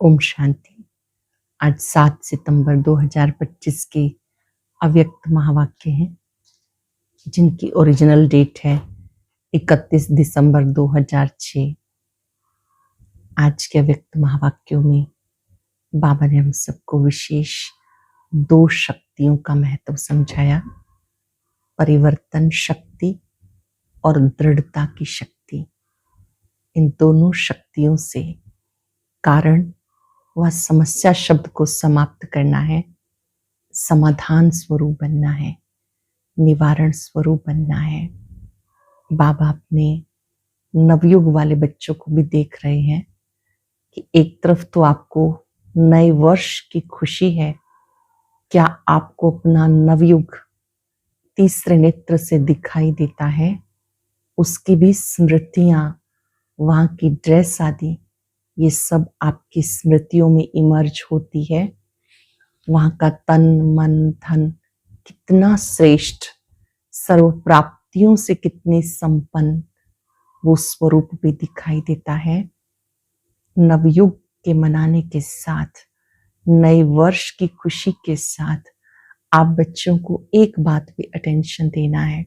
ओम शांति। आज 7 सितंबर 2025 के अव्यक्त महावाक्य हैं, जिनकी ओरिजिनल डेट है 31 दिसंबर 2006। आज के अव्यक्त महावाक्यों में बाबा ने हम सबको विशेष 2 शक्तियों का महत्व समझाया, परिवर्तन शक्ति और दृढ़ता की शक्ति। इन दोनों शक्तियों से कारण वह समस्या शब्द को समाप्त करना है, समाधान स्वरूप बनना है, निवारण स्वरूप बनना है। बाबा अपने नवयुग वाले बच्चों को भी देख रहे हैं कि एक तरफ तो आपको नए वर्ष की खुशी है, क्या आपको अपना नवयुग तीसरे नेत्र से दिखाई देता है? उसकी भी स्मृतियां, वहां की ड्रेस आदि, ये सब आपकी स्मृतियों में इमर्ज होती है। वहां का तन मन धन कितना श्रेष्ठ, सर्व प्राप्तियों से कितने संपन्न, वो स्वरूप भी दिखाई देता है। नवयुग के मनाने के साथ, नए वर्ष की खुशी के साथ आप बच्चों को एक बात भी अटेंशन देना है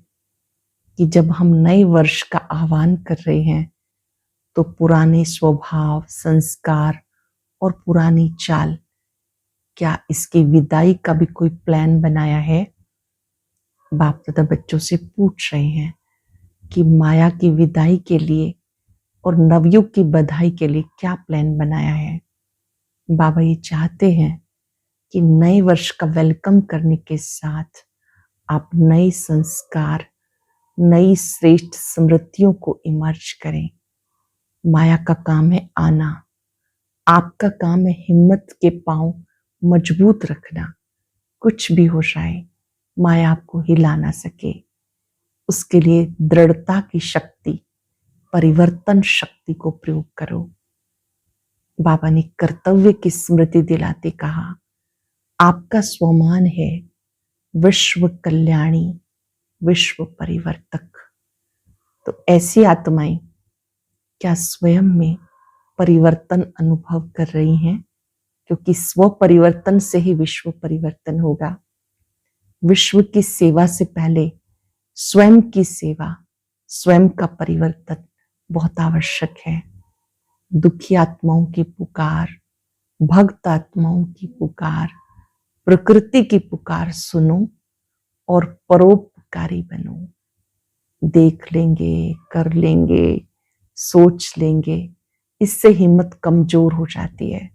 कि जब हम नए वर्ष का आह्वान कर रहे हैं तो पुराने स्वभाव, संस्कार और पुरानी चाल, क्या इसकी विदाई का भी कोई प्लान बनाया है? बाप दादा बच्चों से पूछ रहे हैं कि माया की विदाई के लिए और नवयुग की बधाई के लिए क्या प्लान बनाया है। बाबा ये चाहते हैं कि नए वर्ष का वेलकम करने के साथ आप नए संस्कार, नई श्रेष्ठ स्मृतियों को इमर्ज करें। माया का काम है आना, आपका काम है हिम्मत के पांव मजबूत रखना। कुछ भी हो जाए, माया आपको हिला ना सके। उसके लिए दृढ़ता की शक्ति, परिवर्तन शक्ति को प्रयोग करो। बाबा ने कर्तव्य की स्मृति दिलाते कहा, आपका स्वमान है विश्व कल्याणी, विश्व परिवर्तक। तो ऐसी आत्माएं क्या स्वयं में परिवर्तन अनुभव कर रही हैं? क्योंकि स्व परिवर्तन से ही विश्व परिवर्तन होगा। विश्व की सेवा से पहले स्वयं की सेवा, स्वयं का परिवर्तन बहुत आवश्यक है। दुखी आत्माओं की पुकार, भक्त आत्माओं की पुकार, प्रकृति की पुकार सुनो और परोपकारी बनो। देख लेंगे, कर लेंगे, सोच लेंगे, इससे हिम्मत कमजोर हो जाती है।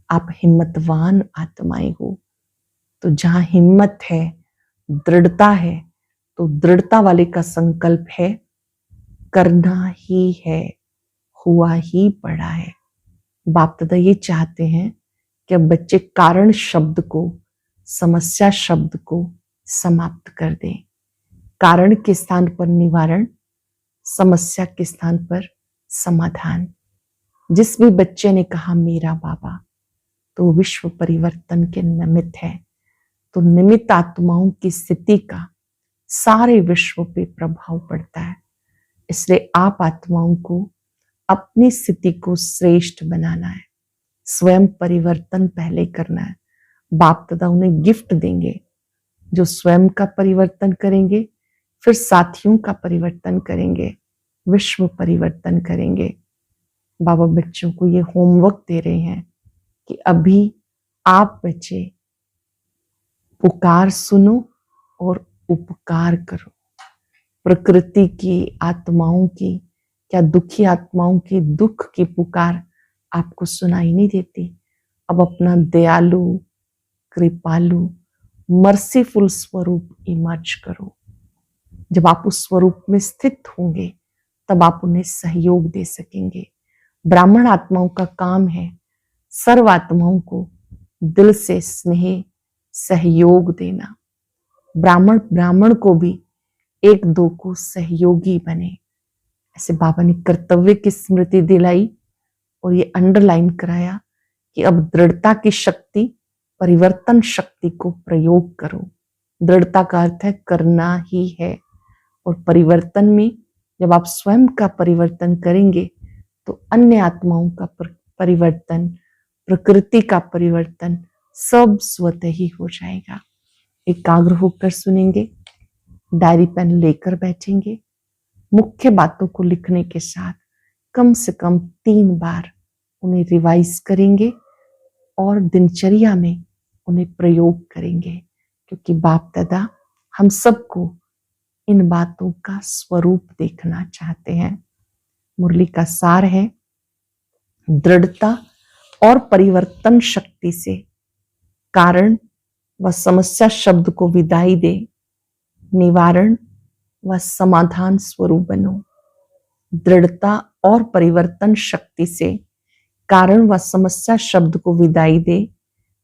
आप हिम्मतवान आत्माएं हो, तो जहां हिम्मत है, दृढ़ता है, तो दृढ़ता वाले का संकल्प है करना ही है, हुआ ही पड़ा है। बाप दादा ये चाहते हैं कि अब बच्चे कारण शब्द को, समस्या शब्द को समाप्त कर दें। कारण के स्थान पर निवारण, समस्या के स्थान पर समाधान। जिस भी बच्चे ने कहा मेरा बाबा, तो विश्व परिवर्तन के निमित्त है। तो निमित्त आत्माओं की स्थिति का सारे विश्व पे प्रभाव पड़ता है। इसलिए आप आत्माओं को अपनी स्थिति को श्रेष्ठ बनाना है, स्वयं परिवर्तन पहले करना है। बाप दादा उन्हें गिफ्ट देंगे, जो स्वयं का परिवर्तन करेंगे, फिर साथियों का परिवर्तन करेंगे, विश्व परिवर्तन करेंगे। बाबा बच्चों को ये होमवर्क दे रहे हैं कि अभी आप बच्चे पुकार सुनो और उपकार करो। प्रकृति की आत्माओं की, क्या दुखी आत्माओं की दुख की पुकार आपको सुनाई नहीं देती? अब अपना दयालु, कृपालु, मर्सीफुल स्वरूप इमर्ज करो। जब आप उस स्वरूप में स्थित होंगे, तब आप उन्हें सहयोग दे सकेंगे। ब्राह्मण आत्माओं का काम है सर्व आत्माओं को दिल से स्नेह, सहयोग देना। ब्राह्मण को भी एक दो को सहयोगी बने। ऐसे बाबा ने कर्तव्य की स्मृति दिलाई और ये अंडरलाइन कराया कि अब दृढ़ता की शक्ति, परिवर्तन शक्ति को प्रयोग करो। दृढ़ता का अर्थ है करना ही है, और परिवर्तन में जब आप स्वयं का परिवर्तन करेंगे तो अन्य आत्माओं का परिवर्तन, प्रकृति का परिवर्तन सब स्वतः ही हो जाएगा। एकाग्र होकर सुनेंगे, डायरी पेन लेकर बैठेंगे, मुख्य बातों को लिखने के साथ कम से कम 3 बार उन्हें रिवाइज करेंगे और दिनचर्या में उन्हें प्रयोग करेंगे, क्योंकि बाप दादा हम सबको इन बातों का स्वरूप देखना चाहते हैं। मुरली का सार है, दृढ़ता और परिवर्तन शक्ति से कारण व समस्या शब्द को विदाई दे, निवारण व समाधान स्वरूप बनो। दृढ़ता और परिवर्तन शक्ति से कारण व समस्या शब्द को विदाई दे,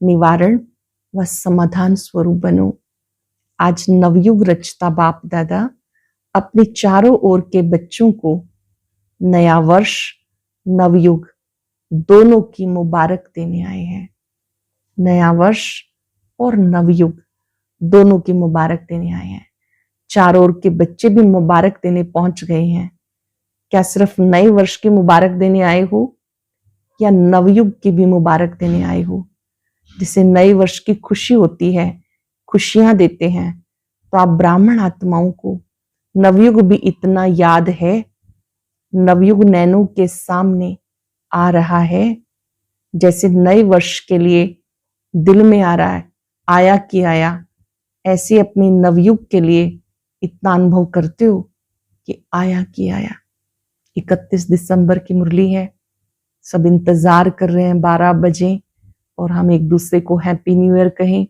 निवारण व समाधान स्वरूप बनो। आज नवयुग रचता बाप दादा अपने चारों ओर के बच्चों को नया वर्ष, नवयुग दोनों की मुबारक देने आए हैं। नया वर्ष और नवयुग दोनों की मुबारक देने आए हैं। चारों ओर के बच्चे भी मुबारक देने पहुंच गए हैं। क्या सिर्फ नए वर्ष की मुबारक देने आए हो या नवयुग की भी मुबारक देने आए हो? जिसे नए वर्ष की खुशी होती है, खुशियां देते हैं, तो आप ब्राह्मण आत्माओं को नवयुग भी इतना याद है। नवयुग नैनों के सामने आ रहा है, जैसे नए वर्ष के लिए दिल में आ रहा है, आया कि आया, ऐसे अपने नवयुग के लिए इतना अनुभव करते हो कि आया कि आया। 31 दिसंबर की मुरली है, सब इंतजार कर रहे हैं 12 बजे और हम एक दूसरे को हैप्पी न्यू ईयर कहें।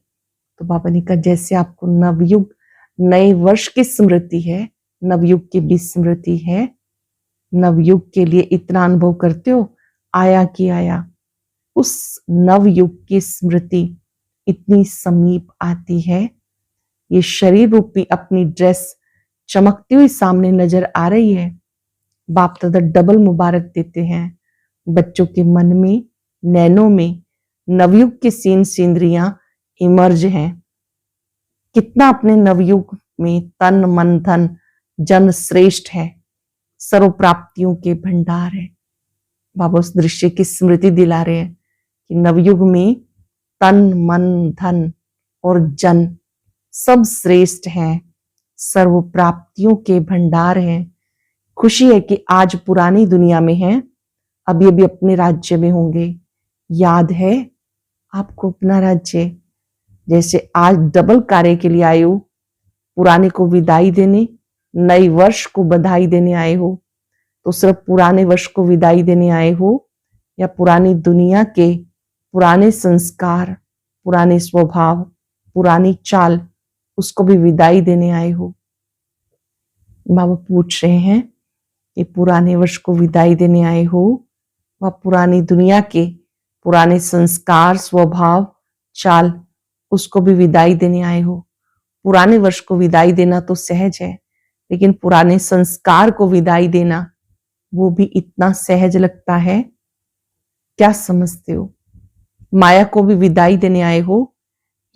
तो बाबा ने कहा जैसे आपको नवयुग नए वर्ष की स्मृति है, नवयुग की भी स्मृति है, नवयुग के लिए इतना अनुभव करते हो, आया कि आया, उस नवयुग की स्मृति इतनी समीप आती है। ये शरीर रूपी अपनी ड्रेस चमकती हुई सामने नजर आ रही है। बाप दादा डबल मुबारक देते हैं। बच्चों के मन में, नैनों में नवयुग की सीन सीनरियां इमर्ज हैं। कितना अपने नवयुग में तन मन धन जन श्रेष्ठ है, सर्व प्राप्तियों के भंडार है। बाबा उस दृश्य की स्मृति दिला रहे हैं कि नवयुग में तन मन धन और जन सब श्रेष्ठ हैं, सर्व प्राप्तियों के भंडार हैं। खुशी है कि आज पुरानी दुनिया में हैं, अभी अभी अपने राज्य में होंगे। याद है आपको अपना राज्य? जैसे आज डबल कार्य के लिए आए हो, पुराने को विदाई देने, नए वर्ष को बधाई देने आए हो, तो सिर्फ पुराने वर्ष को विदाई देने आए हो या पुरानी दुनिया के पुराने संस्कार, पुराने स्वभाव, पुरानी चाल, उसको भी विदाई देने आए हो? बाबा पूछ रहे हैं कि पुराने वर्ष को विदाई देने आए हो व पुरानी दुनिया के पुराने संस्कार, स्वभाव, चाल, उसको भी विदाई देने आए हो? पुराने वर्ष को विदाई देना तो सहज है, लेकिन पुराने संस्कार को विदाई देना वो भी इतना सहज लगता है? क्या समझते हो? माया को भी विदाई देने आए हो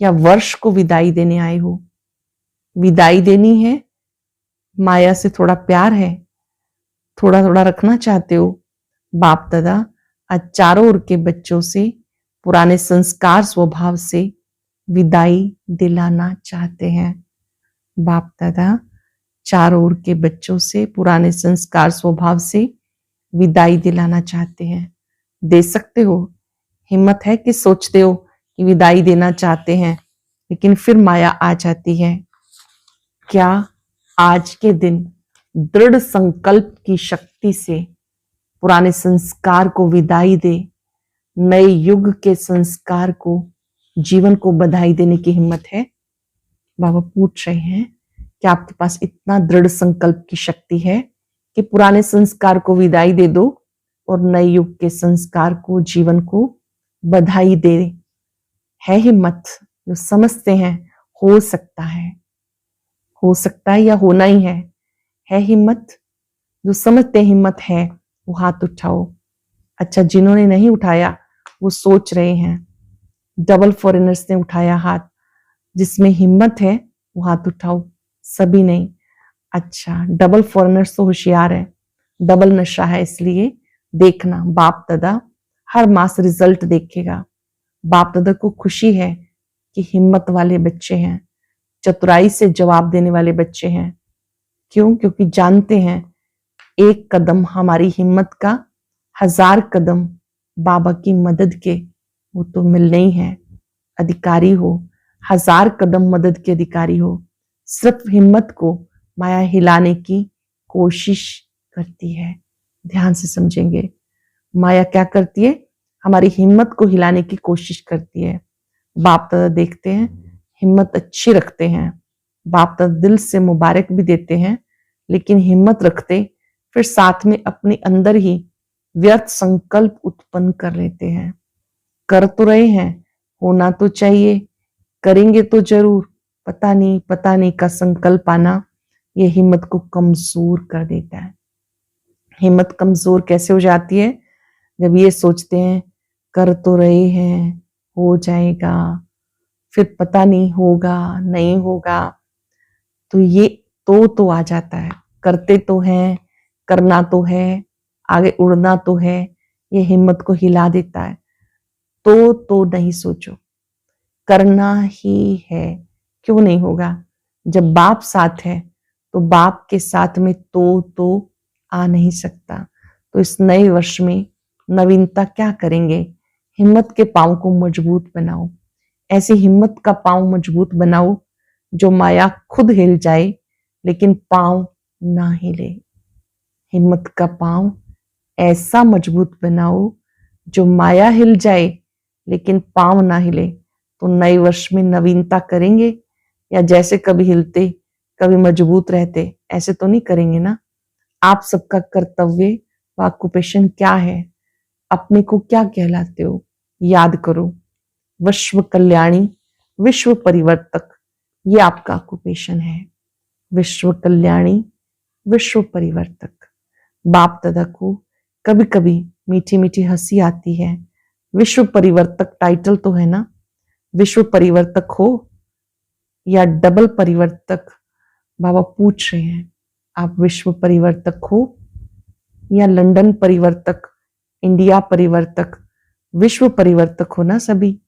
या वर्ष को विदाई देने आए हो? विदाई देनी है, माया से थोड़ा प्यार है, थोड़ा थोड़ा रखना चाहते हो। बाप दादा आज चारों ओर के बच्चों से पुराने संस्कार स्वभाव से विदाई दिलाना चाहते हैं। बाप दादा चारों ओर के बच्चों से पुराने संस्कार स्वभाव से विदाई दिलाना चाहते हैं। दे सकते हो? हिम्मत है कि सोचते हो कि विदाई देना चाहते हैं, लेकिन फिर माया आ जाती है? क्या आज के दिन दृढ़ संकल्प की शक्ति से पुराने संस्कार को विदाई दे, नए युग के संस्कार को, जीवन को बधाई देने की हिम्मत है? बाबा पूछ रहे हैं कि आपके पास इतना दृढ़ संकल्प की शक्ति है कि पुराने संस्कार को विदाई दे दो और नए युग के संस्कार को, जीवन को बधाई दे? है हिम्मत? जो समझते हैं हो सकता है, हो सकता है या होना ही है हिम्मत? जो समझते हैं हिम्मत है वो हाथ उठाओ। अच्छा, जिन्होंने नहीं उठाया वो सोच रहे हैं। डबल फॉरेनर्स ने उठाया हाथ, जिसमें हिम्मत है वो हाथ उठाओ। सभी नहीं। अच्छा, डबल फॉरेनर्स तो होशियार है, डबल नशा है, इसलिए देखना बाप दादा हर मास रिजल्ट देखेगा। बाप दादा को खुशी है कि हिम्मत वाले बच्चे हैं, चतुराई से जवाब देने वाले बच्चे हैं। क्यों? क्योंकि जानते हैं एक कदम हमारी हिम्मत का, 1000 कदम बाबा की मदद के वो तो मिलने ही है। अधिकारी हो, 1000 कदम मदद के अधिकारी हो। सिर्फ हिम्मत को माया हिलाने की कोशिश करती है। ध्यान से समझेंगे, माया क्या करती है? हमारी हिम्मत को हिलाने की कोशिश करती है। बाप दादा देखते हैं हिम्मत अच्छी रखते हैं, बाप दादा दिल से मुबारक भी देते हैं, लेकिन हिम्मत रखते फिर साथ में अपने अंदर ही व्यर्थ संकल्प उत्पन्न कर लेते हैं। कर तो रहे हैं, होना तो चाहिए, करेंगे तो जरूर, पता नहीं का संकल्प आना ये हिम्मत को कमजोर कर देता है। हिम्मत कमजोर कैसे हो जाती है? जब ये सोचते हैं कर तो रहे हैं, हो जाएगा, फिर पता नहीं होगा नहीं होगा, तो ये तो आ जाता है। करते तो हैं, करना तो है, आगे उड़ना तो है, ये हिम्मत को हिला देता है। तो नहीं सोचो, करना ही है। क्यों नहीं होगा? जब बाप साथ है तो बाप के साथ में तो आ नहीं सकता। तो इस नए वर्ष में नवीनता क्या करेंगे? हिम्मत के पांव को मजबूत बनाओ। ऐसी हिम्मत का पांव मजबूत बनाओ जो माया खुद हिल जाए लेकिन पांव ना हिले। हिम्मत का पांव ऐसा मजबूत बनाओ जो माया हिल जाए लेकिन पांव ना हिले। तो नए वर्ष में नवीनता करेंगे या जैसे कभी हिलते कभी मजबूत रहते, ऐसे तो नहीं करेंगे ना। आप सबका कर्तव्य व ऑक्यूपेशन क्या है? अपने को क्या कहलाते हो? याद करो, विश्व कल्याणी, विश्व परिवर्तक, ये आपका ऑक्यूपेशन है। विश्व कल्याणी, विश्व परिवर्तक। बाप दादा को कभी कभी मीठी मीठी हंसी आती है। विश्व परिवर्तक टाइटल तो है ना, विश्व परिवर्तक हो या डबल परिवर्तक? बाबा पूछ रहे हैं, आप विश्व परिवर्तक हो या लंदन परिवर्तक, इंडिया परिवर्तक? विश्व परिवर्तक हो ना सभी,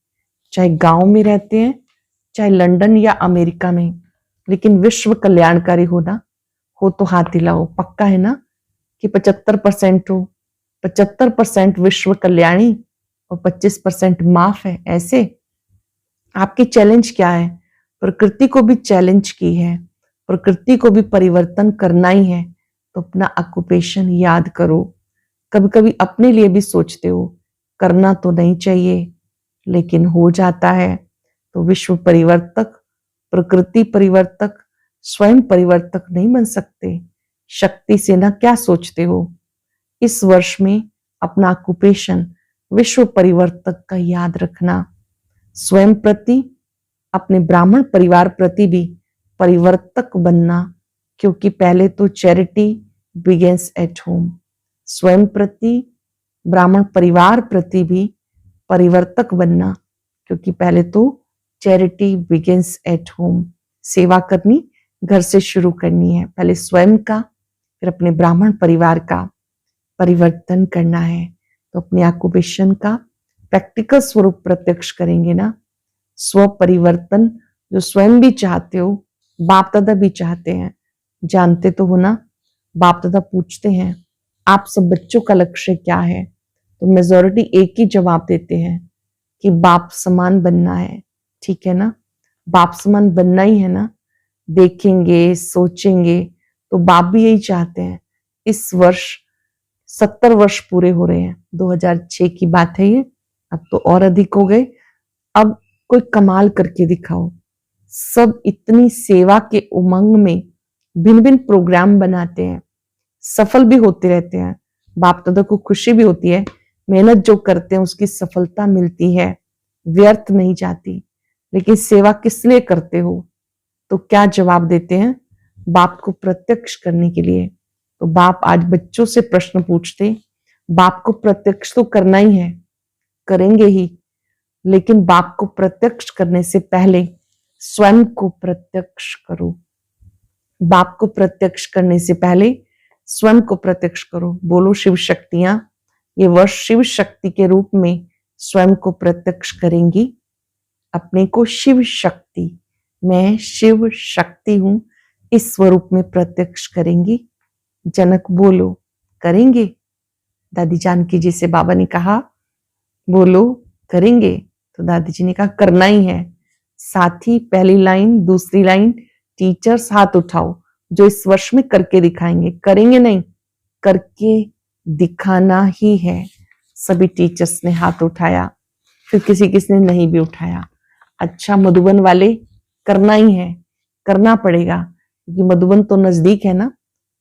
चाहे गांव में रहते हैं, चाहे लंदन या अमेरिका में, लेकिन विश्व कल्याणकारी हो ना। हो तो हाथ हिलाओ, पक्का है ना कि 75% हो? 75% विश्व कल्याणी और 25% माफ है। ऐसे आपकी चैलेंज क्या है? प्रकृति को भी चैलेंज की है, प्रकृति को भी परिवर्तन करना ही है। तो अपना ऑक्यूपेशन याद करो। कभी कभी अपने लिए भी सोचते हो करना तो नहीं चाहिए लेकिन हो जाता है। तो विश्व परिवर्तक, प्रकृति परिवर्तक, स्वयं परिवर्तक नहीं बन सकते? शक्ति से ना क्या सोचते हो? इस वर्ष में अपना ऑक्यूपेशन विश्व परिवर्तक का याद रखना। स्वयं प्रति, अपने ब्राह्मण परिवार प्रति भी परिवर्तक बनना, क्योंकि पहले तो चैरिटी बिगिंस एट होम। स्वयं प्रति, ब्राह्मण परिवार प्रति भी परिवर्तक बनना, क्योंकि पहले तो चैरिटी बिगिंस एट होम। सेवा करनी घर से शुरू करनी है। पहले स्वयं का, फिर अपने ब्राह्मण परिवार का परिवर्तन करना है। तो अपने ऑक्यूपेशन का प्रैक्टिकल स्वरूप प्रत्यक्ष करेंगे ना। स्व परिवर्तन जो स्वयं भी चाहते हो, बाप दादा भी चाहते हैं, जानते तो हो ना। बाप दादा पूछते हैं आप सब बच्चों का लक्ष्य क्या है? तो मेजॉरिटी एक ही जवाब देते हैं कि बाप समान बनना है। ठीक है ना, बाप समान बनना ही है ना। देखेंगे, सोचेंगे तो बाप भी यही चाहते हैं। इस वर्ष 70 वर्ष पूरे हो रहे हैं, 2006 की बात है ये, अब तो और अधिक हो गए। अब कोई कमाल करके दिखाओ। सब इतनी सेवा के उमंग में भिन्न भिन्न प्रोग्राम बनाते हैं, सफल भी होते रहते हैं। बाप दादा को खुशी भी होती है, मेहनत जो करते हैं उसकी सफलता मिलती है, व्यर्थ नहीं जाती। लेकिन सेवा किस लिए करते हो? तो क्या जवाब देते हैं? बाप को प्रत्यक्ष करने के लिए। तो बाप आज बच्चों से प्रश्न पूछते, बाप को प्रत्यक्ष तो करना ही है, करेंगे ही, लेकिन बाप को प्रत्यक्ष करने से पहले स्वयं को प्रत्यक्ष करो। बाप को प्रत्यक्ष करने से पहले स्वयं को प्रत्यक्ष करो। बोलो शिव शक्तियां ये वर्ष शिव शक्ति के रूप में स्वयं को प्रत्यक्ष करेंगी, अपने को शिव शक्ति, मैं शिव शक्ति हूं, इस स्वरूप में प्रत्यक्ष करेंगी। जनक बोलो, करेंगे? दादी जानकी जी से बाबा ने कहा बोलो, करेंगे? तो दादी जी ने कहा करना ही है। साथी पहली लाइन, दूसरी लाइन, टीचर्स हाथ उठाओ जो इस वर्ष में करके दिखाएंगे। करेंगे नहीं, करके दिखाना ही है। सभी टीचर्स ने हाथ उठाया, फिर किसी किसी ने नहीं भी उठाया। अच्छा, मधुबन वाले करना ही है, करना पड़ेगा क्योंकि मधुबन तो नजदीक है ना।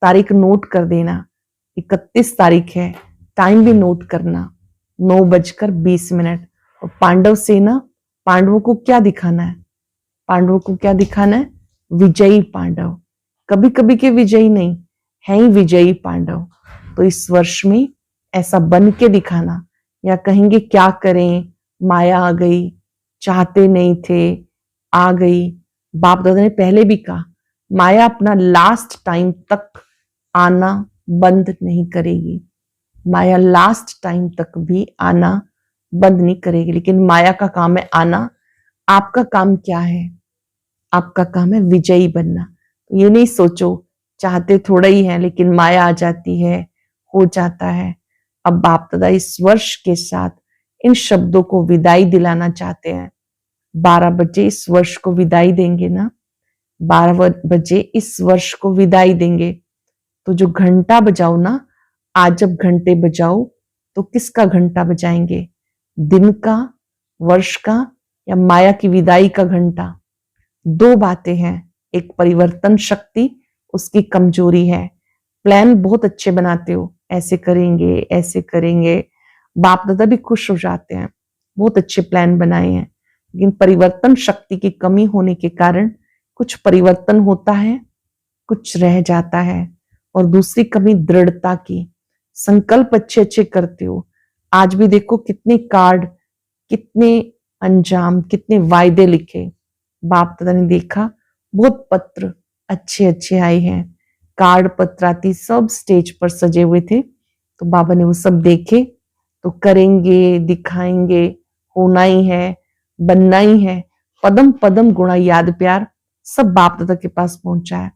तारीख नोट कर देना, 31 तारीख है, टाइम भी नोट करना, 9:20। और पांडव सेना, पांडवों को क्या दिखाना है? पांडवों को क्या दिखाना है? विजयी पांडव, कभी कभी के विजयी नहीं है ही विजयी पांडव। तो इस वर्ष में ऐसा बन के दिखाना, या कहेंगे क्या करें, माया आ गई, चाहते नहीं थे, आ गई। बाप दादा ने पहले भी कहा माया अपना लास्ट टाइम तक आना बंद नहीं करेगी। माया लास्ट टाइम तक भी आना बंद नहीं करेगी, लेकिन माया का काम है आना। आपका काम क्या है? आपका काम है विजयी बनना। ये नहीं सोचो चाहते थोड़ा ही है लेकिन माया आ जाती है, हो जाता है। अब बाप दादा इस वर्ष के साथ इन शब्दों को विदाई दिलाना चाहते हैं। 12 बजे इस वर्ष को विदाई देंगे ना, 12 बजे इस वर्ष को विदाई देंगे। तो जो घंटा बजाओ ना, आज जब घंटे बजाओ तो किसका घंटा बजाएंगे? दिन का, वर्ष का, या माया की विदाई का घंटा? दो बातें हैं, एक परिवर्तन शक्ति, उसकी कमजोरी है। प्लान बहुत अच्छे बनाते हो, ऐसे करेंगे ऐसे करेंगे, बाप दादा भी खुश हो जाते हैं, बहुत अच्छे प्लान बनाए हैं, लेकिन परिवर्तन शक्ति की कमी होने के कारण कुछ परिवर्तन होता है, कुछ रह जाता है। और दूसरी कमी दृढ़ता की। संकल्प अच्छे अच्छे करते हो, आज भी देखो कितने कार्ड, कितने अंजाम, कितने वायदे लिखे। बाप दादा ने देखा बहुत पत्र अच्छे अच्छे आए हैं, कार्ड पत्राती सब स्टेज पर सजे हुए थे। तो बाबा ने वो सब देखे, तो करेंगे, दिखाएंगे, होना ही है, बनना ही है। पदम पदम गुणा याद प्यार सब बाप दादा के पास पहुंचा है।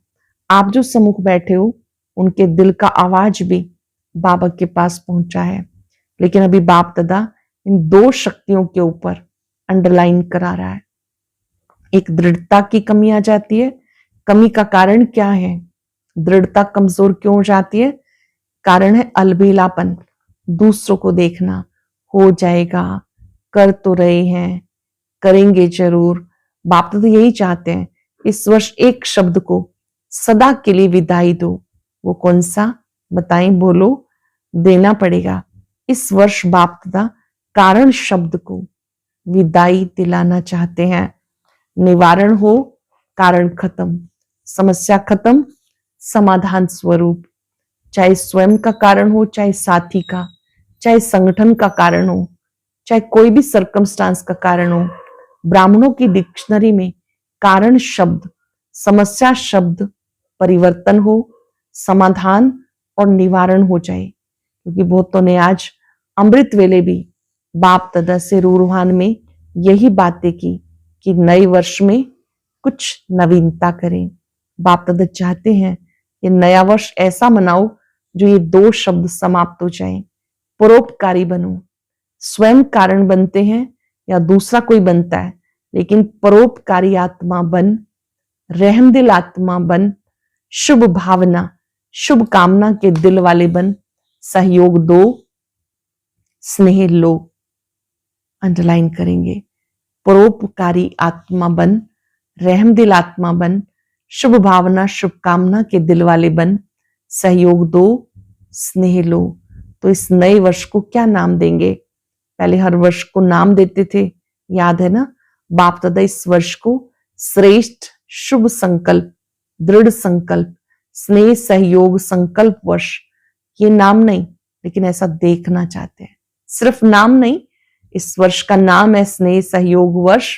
आप जो सम्मुख बैठे हो उनके दिल का आवाज भी बाबा के पास पहुंचा है। लेकिन अभी बाप दादा इन दो शक्तियों के ऊपर अंडरलाइन करा रहा है। एक दृढ़ता की कमी आ जाती है। कमी का कारण क्या है? दृढ़ता कमजोर क्यों हो जाती है? कारण है अलबेलापन, दूसरों को देखना, हो जाएगा, कर तो रहे हैं, करेंगे जरूर। बाप तो यही चाहते हैं, इस वर्ष एक शब्द को सदा के लिए विदाई दो। वो कौन सा बताएं? बोलो, देना पड़ेगा। इस वर्ष बाप दादा कारण शब्द को विदाई दिलाना चाहते हैं। निवारण हो, कारण खत्म, समस्या खत्म, समाधान स्वरूप। चाहे स्वयं का कारण हो, चाहे साथी का, चाहे संगठन का कारण हो, चाहे कोई भी सर्कमस्टांस का कारण हो। ब्राह्मणों की डिक्शनरी में कारण शब्द, समस्या शब्द परिवर्तन हो, समाधान और निवारण हो जाए। क्योंकि बहुतों ने आज अमृत वेले भी बाप दादा से रूहान में यही बातें की कि नए वर्ष में कुछ नवीनता करें। बाप दादा चाहते हैं कि नया वर्ष ऐसा मनाओ जो ये दो शब्द समाप्त हो जाएं। परोपकारी बनो। स्वयं कारण बनते हैं या दूसरा कोई बनता है, लेकिन परोपकारी आत्मा बन, रहमदिल आत्मा बन, शुभ भावना, शुभ कामना के दिल वाले बन, सहयोग दो, स्नेह लो। अंडरलाइन करेंगे, परोपकारी आत्मा बन, रहमदिल आत्मा बन, शुभ भावना शुभ कामना के दिल वाले बन, सहयोग दो, स्नेह लो। तो इस नए वर्ष को क्या नाम देंगे? पहले हर वर्ष को नाम देते थे, याद है ना? बाप दादा इस वर्ष को श्रेष्ठ शुभ संकल्प, दृढ़ संकल्प, स्नेह सहयोग संकल्प वर्ष, ये नाम नहीं लेकिन ऐसा देखना चाहते हैं। सिर्फ नाम नहीं, इस वर्ष का नाम है स्नेह सहयोग वर्ष।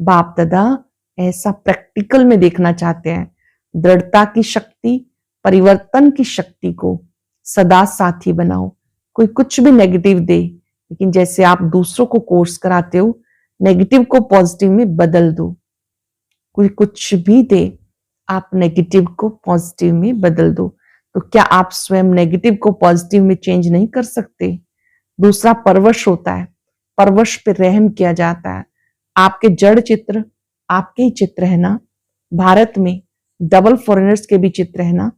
बाप दादा ऐसा प्रैक्टिकल में देखना चाहते हैं। दृढ़ता की शक्ति, परिवर्तन की शक्ति को सदा साथी बनाओ कोई कुछ भी नेगेटिव दे, लेकिन जैसे आप दूसरों को कोर्स कराते हो, नेगेटिव को पॉजिटिव में बदल दो। कोई कुछ भी दे, आप नेगेटिव को पॉजिटिव में बदल दो। तो क्या आप स्वयं नेगेटिव को पॉजिटिव में चेंज नहीं कर सकते? दूसरा परवश होता है, परवश पे रहम किया जाता है। आपके जड़ चित्र आपके ही चित्र है ना। भारत में डबल फॉरेनर्स के भी चित्र है ना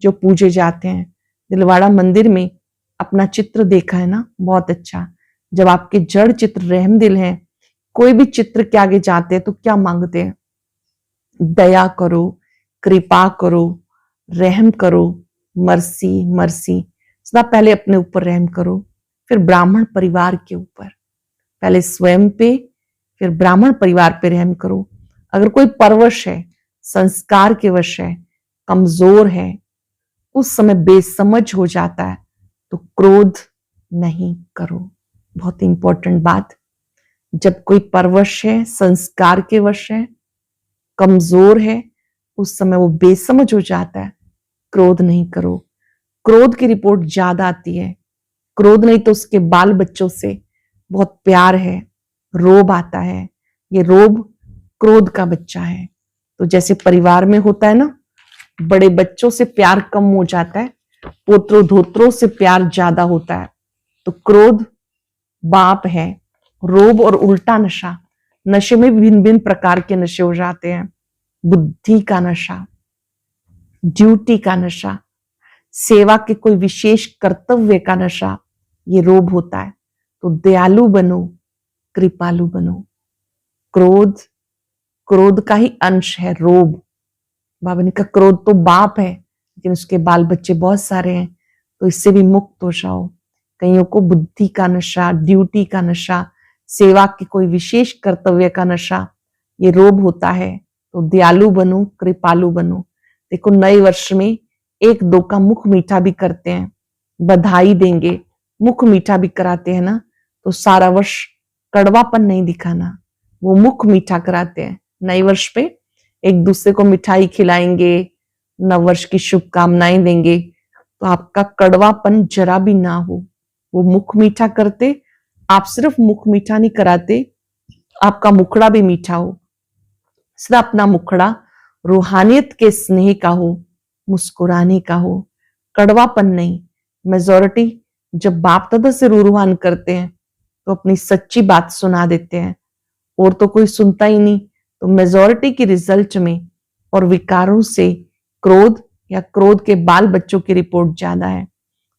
जो पूजे जाते हैं। दिलवाड़ा मंदिर में अपना चित्र देखा है ना, बहुत अच्छा। जब आपके जड़ चित्र रहम दिल है, कोई भी चित्र के आगे जाते हैं तो क्या मांगते हैं? दया करो, कृपा करो, रहम करो, मर्सी मर्सी। सदा पहले अपने ऊपर रहम करो, फिर ब्राह्मण परिवार के ऊपर। पहले स्वयं पे, फिर ब्राह्मण परिवार पे रहम करो। अगर कोई परवश है, संस्कार के वश है, कमजोर है, उस समय बेसमझ हो जाता है, तो क्रोध नहीं करो। बहुत इंपॉर्टेंट बात। जब कोई परवश है, संस्कार के वश है, कमजोर है, उस समय वो बेसमझ हो जाता है, क्रोध नहीं करो। क्रोध की रिपोर्ट ज्यादा आती है। क्रोध नहीं तो उसके बाल बच्चों से बहुत प्यार है, रोब आता है। ये रोब क्रोध का बच्चा है। तो जैसे परिवार में होता है ना, बड़े बच्चों से प्यार कम हो जाता है, पोत्रों धोत्रों से प्यार ज्यादा होता है। तो क्रोध बाप है। रोब और उल्टा नशा, नशे में भिन्न भिन्न प्रकार के नशे हो जाते हैं। बुद्धि का नशा, ड्यूटी का नशा, सेवा के कोई विशेष कर्तव्य का नशा, ये रोब होता है। तो दयालु बनो, कृपालु बनो। क्रोध, क्रोध का ही अंश है रोब। बाबा ने कहा क्रोध तो बाप है, लेकिन उसके बाल बच्चे बहुत सारे हैं, तो इससे भी मुक्त हो जाओ। कईयों को बुद्धि का नशा, ड्यूटी का नशा, सेवा के कोई विशेष कर्तव्य का नशा, ये रोब होता है। तो दयालु बनो, कृपालु बनो। देखो नए वर्ष में एक दो का मुख मीठा भी करते हैं, बधाई देंगे, मुख मीठा भी कराते हैं ना, तो सारा वर्ष कड़वापन नहीं दिखाना, वो मुख मीठा कराते हैं। नए वर्ष पे एक दूसरे को मिठाई खिलाएंगे, नव वर्ष की शुभकामनाएं देंगे, तो आपका कड़वापन जरा भी ना हो। वो मुख मीठा करते, आप सिर्फ मुख मीठा नहीं कराते, आपका मुखड़ा भी मीठा हो। सदा अपना मुखड़ा रूहानियत के स्नेह का हो, मुस्कुराने का हो, कड़वापन नहीं। मेजॉरिटी जब बाप दादा से रूहान करते हैं तो अपनी सच्ची बात सुना देते हैं, और तो कोई सुनता ही नहीं। तो मेजॉरिटी की रिजल्ट में और विकारों से क्रोध या क्रोध के बाल बच्चों की रिपोर्ट ज्यादा है।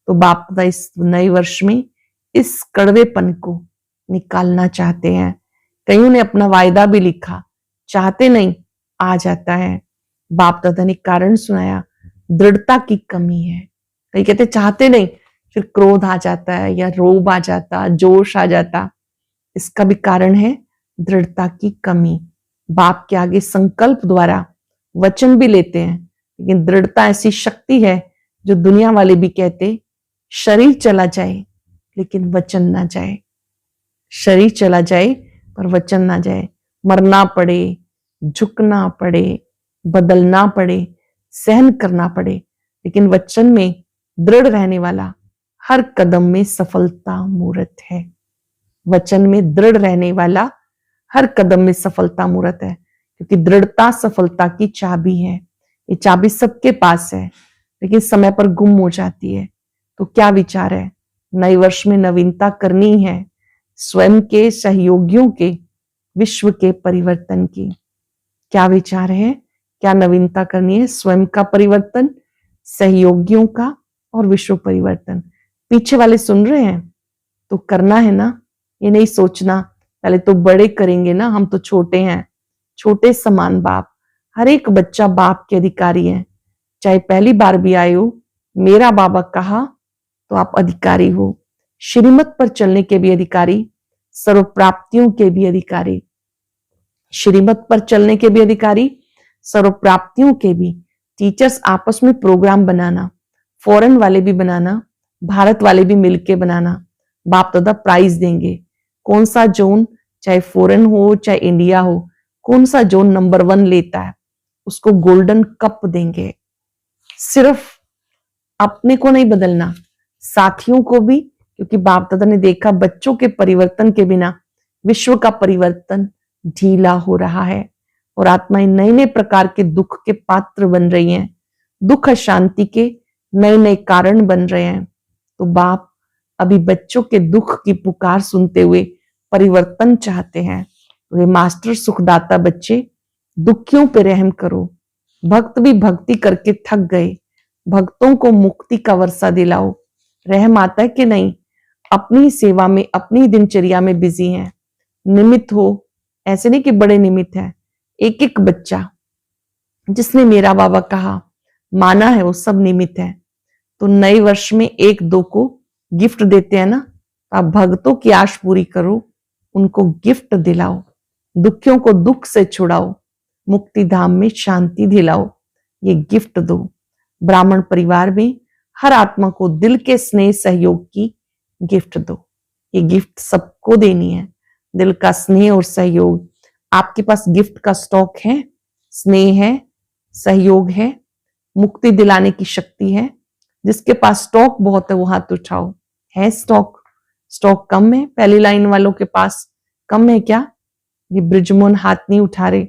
तो बाप दादा इस नए वर्ष में इस कड़वेपन को निकालना चाहते हैं। कईयों ने अपना वायदा भी लिखा, चाहते नहीं, आ जाता है। बाप दादा ने कारण सुनाया, दृढ़ता की कमी है। कई कहते चाहते नहीं, फिर क्रोध आ जाता है या रोब आ जाता, जोश आ जाता। इसका भी कारण है दृढ़ता की कमी। बाप के आगे संकल्प द्वारा वचन भी लेते हैं, लेकिन दृढ़ता ऐसी शक्ति है जो दुनिया वाले भी कहते शरीर चला जाए लेकिन वचन ना जाए। शरीर चला जाए पर वचन ना जाए। मरना पड़े, झुकना पड़े, बदलना पड़े, सहन करना पड़े, लेकिन वचन में दृढ़ रहने वाला हर कदम में सफलता मूर्त है। वचन में दृढ़ रहने वाला हर कदम में सफलता मूर्त है, क्योंकि दृढ़ता सफलता की चाबी है। ये चाबी सबके पास है, लेकिन समय पर गुम हो जाती है। तो क्या विचार है? नए वर्ष में नवीनता करनी है, स्वयं के, सहयोगियों के, विश्व के परिवर्तन की। क्या विचार है? क्या नवीनता करनी है? स्वयं का परिवर्तन, सहयोगियों का और विश्व परिवर्तन। पीछे वाले सुन रहे हैं तो करना है ना। ये नहीं सोचना पहले तो बड़े करेंगे ना, हम तो छोटे हैं। छोटे समान बाप, हर एक बच्चा बाप के अधिकारी है। चाहे पहली बार भी आए हो, मेरा बाबा कहा तो आप अधिकारी हो। श्रीमत पर चलने के भी अधिकारी, सर्व प्राप्तियों के भी अधिकारी। श्रीमत पर चलने के भी अधिकारी, सर्व प्राप्तियों के भी। टीचर्स आपस में प्रोग्राम बनाना, फॉरेन वाले भी बनाना, भारत वाले भी मिलके बनाना। बाप दादा प्राइज देंगे। कौन सा जोन, चाहे फॉरेन हो चाहे इंडिया हो, कौन सा जोन नंबर 1 लेता है उसको गोल्डन कप देंगे। सिर्फ अपने को नहीं बदलना, साथियों को भी, क्योंकि बाप दादा ने देखा बच्चों के परिवर्तन के बिना विश्व का परिवर्तन ढीला हो रहा है और आत्माएं नए नए प्रकार के दुख के पात्र बन रही हैं, दुख अशांति के नए नए कारण बन रहे हैं। तो बाप अभी बच्चों के दुख की पुकार सुनते हुए परिवर्तन चाहते हैं। तो हे मास्टर सुखदाता बच्चे, दुखियों पे रहम करो। भक्त भी भक्ति करके थक गए, भक्तों को मुक्ति का वर्षा दिलाओ। रहम आता है कि नहीं? अपनी सेवा में, अपनी दिनचर्या में बिजी हैं, निमित्त हो, ऐसे नहीं कि बड़े निमित्त हैं। एक एक बच्चा जिसने मेरा बाबा कहा माना है वो सब निमित्त है। तो नए वर्ष में एक दो को गिफ्ट देते हैं ना, आप भक्तों की आश पूरी करो, उनको गिफ्ट दिलाओ, दुखियों को दुख से छुड़ाओ, मुक्ति धाम में शांति दिलाओ, ये गिफ्ट दो। ब्राह्मण परिवार में हर आत्मा को दिल के स्नेह सहयोग की गिफ्ट दो। ये गिफ्ट सबको देनी है, दिल का स्नेह और सहयोग। आपके पास गिफ्ट का स्टॉक है, स्नेह है, सहयोग है, मुक्ति दिलाने की शक्ति है। जिसके पास स्टॉक बहुत है वो हाथ उठाओ। है स्टॉक? स्टॉक कम है? पहली लाइन वालों के पास कम है क्या? ये ब्रिजमोहन हाथ नहीं उठा रहे।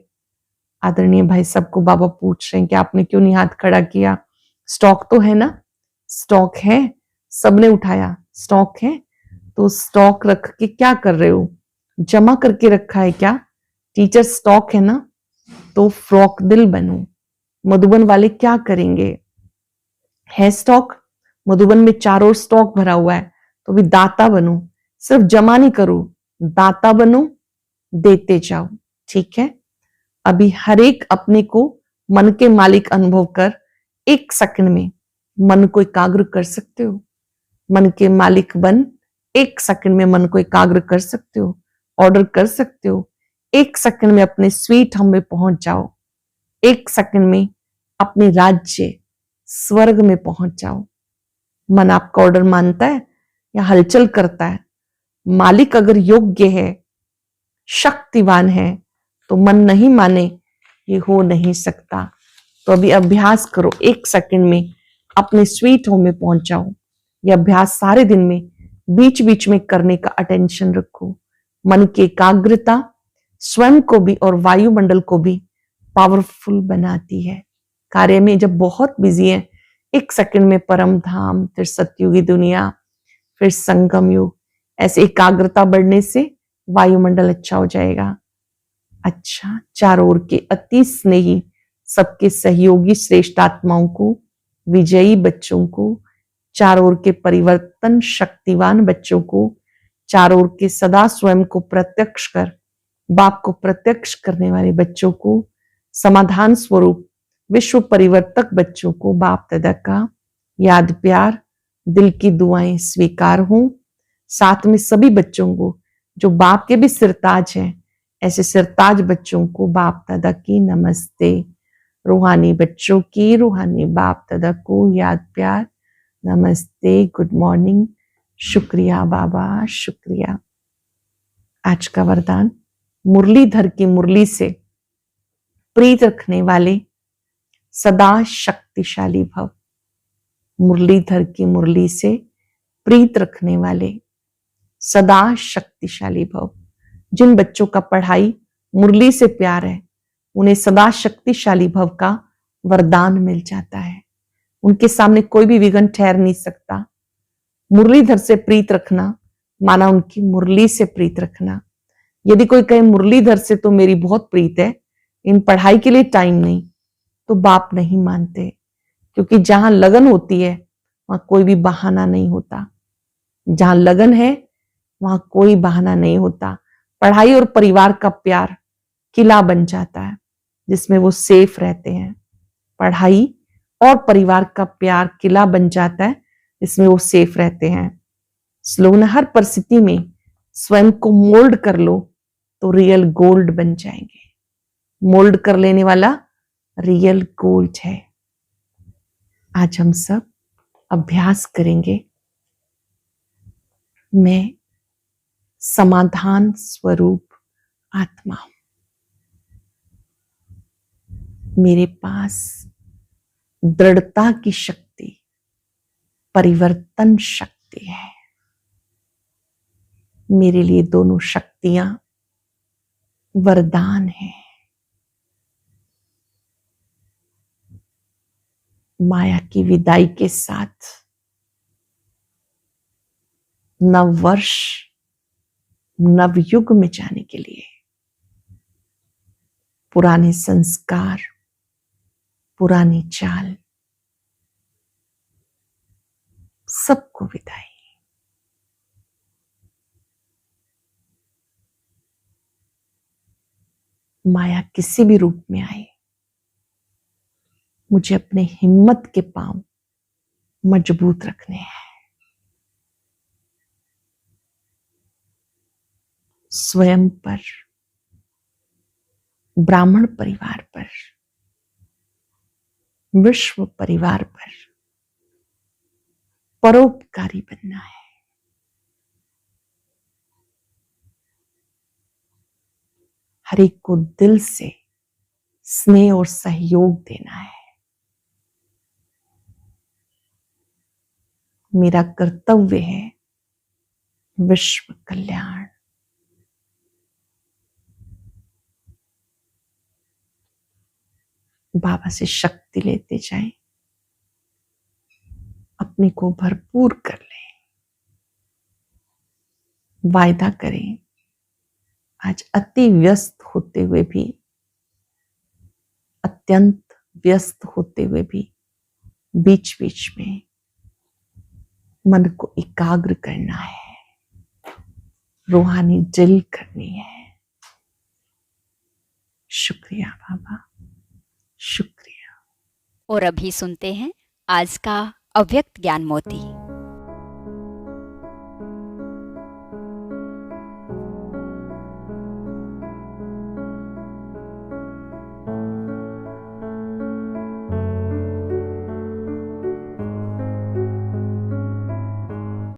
आदरणीय भाई सबको बाबा पूछ रहे हैं कि आपने क्यों नहीं हाथ खड़ा किया? स्टॉक तो है ना? स्टॉक है, सबने उठाया। स्टॉक है तो स्टॉक रख के क्या कर रहे हो? जमा करके रखा है क्या? टीचर स्टॉक है ना, तो फ्रॉक दिल बनो। मधुबन वाले क्या करेंगे? है स्टॉक? मधुबन में चारों ओर स्टॉक भरा हुआ है, तो भी दाता बनो। सिर्फ जमा नहीं करो, दाता बनो, देते जाओ। ठीक है? अभी हर एक अपने को मन के मालिक अनुभव कर एक सेकंड में मन को एकाग्र कर सकते हो। मन के मालिक बन एक सेकंड में मन को एकाग्र कर सकते हो, ऑर्डर कर सकते हो। एक सेकंड में अपने स्वीट होम में पहुंच जाओ। एक सेकंड में अपने राज्य स्वर्ग में पहुंच जाओ। मन आपका ऑर्डर मानता है या हलचल करता है? मालिक अगर योग्य है, शक्तिवान है, तो मन नहीं माने ये हो नहीं सकता। तो अभी अभ्यास करो, एक सेकंड में अपने स्वीट होम में पहुंच जाओ। ये अभ्यास सारे दिन में बीच बीच में करने का अटेंशन रखो। मन की एकाग्रता स्वयं को भी और वायुमंडल को भी पावरफुल बनाती है। कार्य में जब बहुत बिजी है, एक सेकंड में परम धाम, फिर सतयुगी दुनिया, फिर संगम युग, ऐसे एकाग्रता बढ़ने से वायुमंडल अच्छा हो जाएगा। अच्छा, चारों ओर के अति स्नेही, सबके सहयोगी श्रेष्ठ आत्माओं को, विजयी बच्चों को, चारों ओर के परिवर्तन शक्तिवान बच्चों को, चारों ओर के सदा स्वयं को प्रत्यक्ष कर बाप को प्रत्यक्ष करने वाले बच्चों को, समाधान स्वरूप विश्व परिवर्तक बच्चों को बाप दादा का याद प्यार, दिल की दुआएं स्वीकार हों। साथ में सभी बच्चों को जो बाप के भी सिरताज हैं, ऐसे सिरताज बच्चों को बाप दादा की नमस्ते। रूहानी बच्चों की रूहानी बाप दादा को याद प्यार, नमस्ते, गुड मॉर्निंग, शुक्रिया बाबा, शुक्रिया। आज का वरदान, मुरलीधर की मुरली से प्रीत रखने वाले सदा शक्तिशाली भव। मुरलीधर की मुरली से प्रीत रखने वाले सदा शक्तिशाली भव। जिन बच्चों का पढ़ाई मुरली से प्यार है, उन्हें सदा शक्तिशाली भव का वरदान मिल जाता है। उनके सामने कोई भी विघ्न ठहर नहीं सकता। मुरलीधर से प्रीत रखना माना उनकी मुरली से प्रीत रखना। यदि कोई कहे मुरलीधर से तो मेरी बहुत प्रीत है, इन पढ़ाई के लिए टाइम नहीं, तो बाप नहीं मानते। क्योंकि जहां लगन होती है वहां कोई भी बहाना नहीं होता। जहां लगन है वहां कोई बहाना नहीं होता। पढ़ाई और परिवार का प्यार किला बन जाता है जिसमें वो सेफ रहते हैं। पढ़ाई और परिवार का प्यार किला बन जाता है जिसमें वो सेफ रहते हैं। स्लोगन, हर परिस्थिति में स्वयं को मोल्ड कर लो तो रियल गोल्ड बन जाएंगे। मोल्ड कर लेने वाला रियल गोल्ड है। आज हम सब अभ्यास करेंगे। मैं समाधान स्वरूप आत्मा हूं, मेरे पास दृढ़ता की शक्ति, परिवर्तन शक्ति है। मेरे लिए दोनों शक्तियां वरदान है। माया की विदाई के साथ नव वर्ष, नव युग में जाने के लिए पुराने संस्कार, पुरानी चाल, सबको विदाई। माया किसी भी रूप में आए, मुझे अपने हिम्मत के पांव मजबूत रखने हैं। स्वयं पर, ब्राह्मण परिवार पर, विश्व परिवार पर परोपकारी बनना है। हर एक को दिल से स्नेह और सहयोग देना है। मेरा कर्तव्य है विश्व कल्याण। बाबा से शक्ति लेते जाएं, अपने को भरपूर कर लें। वायदा करें, आज अति व्यस्त होते हुए भी, अत्यंत व्यस्त होते हुए भी बीच बीच में मन को एकाग्र करना है, रूहानी ड्रिल करनी है। शुक्रिया बाबा, शुक्रिया। और अभी सुनते हैं आज का अव्यक्त ज्ञान मोती।